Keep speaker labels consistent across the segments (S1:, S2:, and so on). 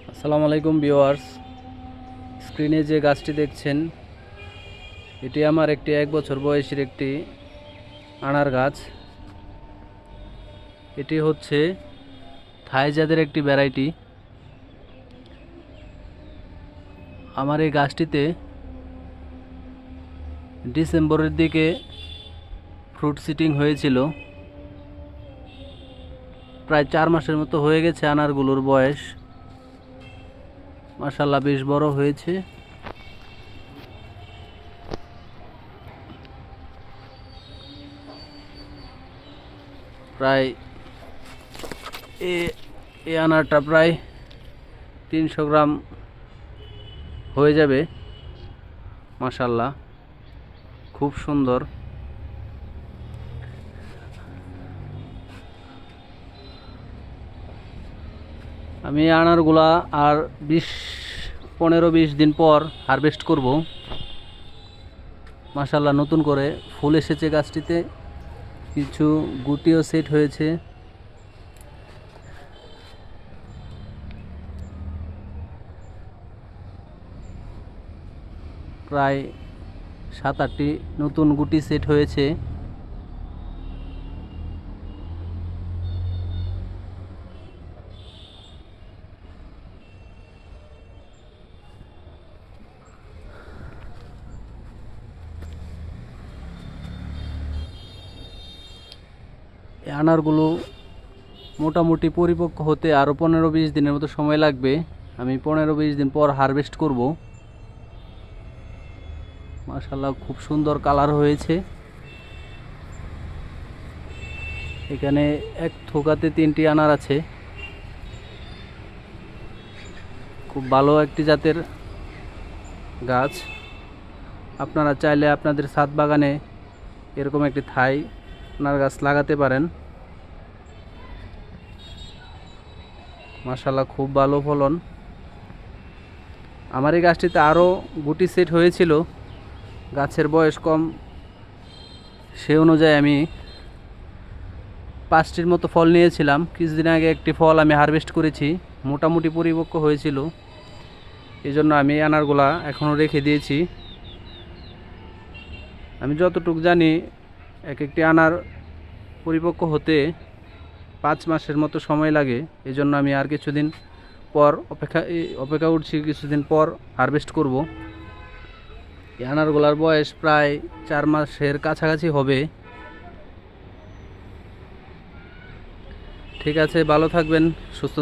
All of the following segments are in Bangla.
S1: আসসালামু আলাইকুম ভিউয়ার্স, স্ক্রিনে যে গাছটি দেখছেন এটি আমার একটি 1 বছর বয়সের একটি আনার গাছ। এটি হচ্ছে থাই জাতের একটি ভ্যারাইটি। আমার এই গাছটিতে ডিসেম্বরের দিকে ফ্রুট সিটিং হয়েছিল। প্রায় 4 মাসের মতো হয়ে গেছে আনারগুলোর বয়স। মাশাআল্লাহ বেশ বড় হয়েছে। প্রায় এই আনারটা প্রায় 300 গ্রাম হয়ে যাবে। মাশাআল্লাহ খুব সুন্দর। আমি আনারগুলা আর 15-20 দিন পর হারভেস্ট করব। মাশাআল্লাহ নতুন করে ফুল এসেছে গাছটিতে, কিছু গুটিও সেট হয়েছে। প্রায় 7-8টি নতুন গুটি সেট হয়েছে। এই আনারগুলো মোটামুটি পরিপক্ক হতে আরও 15-20 দিনের মতো সময় লাগবে। আমি 15-20 দিন পর হারভেস্ট করব। মাশাআল্লাহ খুব সুন্দর কালার হয়েছে। এখানে এক থোকাতে 3টি আনার আছে। খুব ভালো একটি জাতের গাছ। আপনারা চাইলে আপনাদের ছাদ বাগানে এরকম একটি থাই আনার গাছ লাগাতে পারেন। মাশাআল্লাহ খুব ভালো ফলন। আমার এই গাছটিতে আরও গুটি সেট হয়েছিল। গাছের বয়স কম, সে অনুযায়ী আমি 5টির মতো ফল নিয়েছিলাম। কিছুদিন আগে একটি ফল আমি হারভেস্ট করেছি, মোটামুটি পরিপক্ক হয়েছিল। এই জন্য আমি আনারগুলা এখনও রেখে দিয়েছি। আমি যতটুকু জানি একটি আনার পরিপক্ক হতে 5 মাসের মতো সময় লাগে। এই জন্য আমি আর কিছুদিন পর অপেক্ষা করছি, কিছুদিন পর হারভেস্ট করব। এই আনারগুলার বয়স প্রায় 4 মাসের কাছাকাছি হবে। ঠিক আছে, ভালো থাকবেন, সুস্থ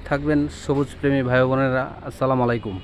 S1: থাকবেন সবুজ প্রেমী ভাই বোনেরা। আসসালামু আলাইকুম।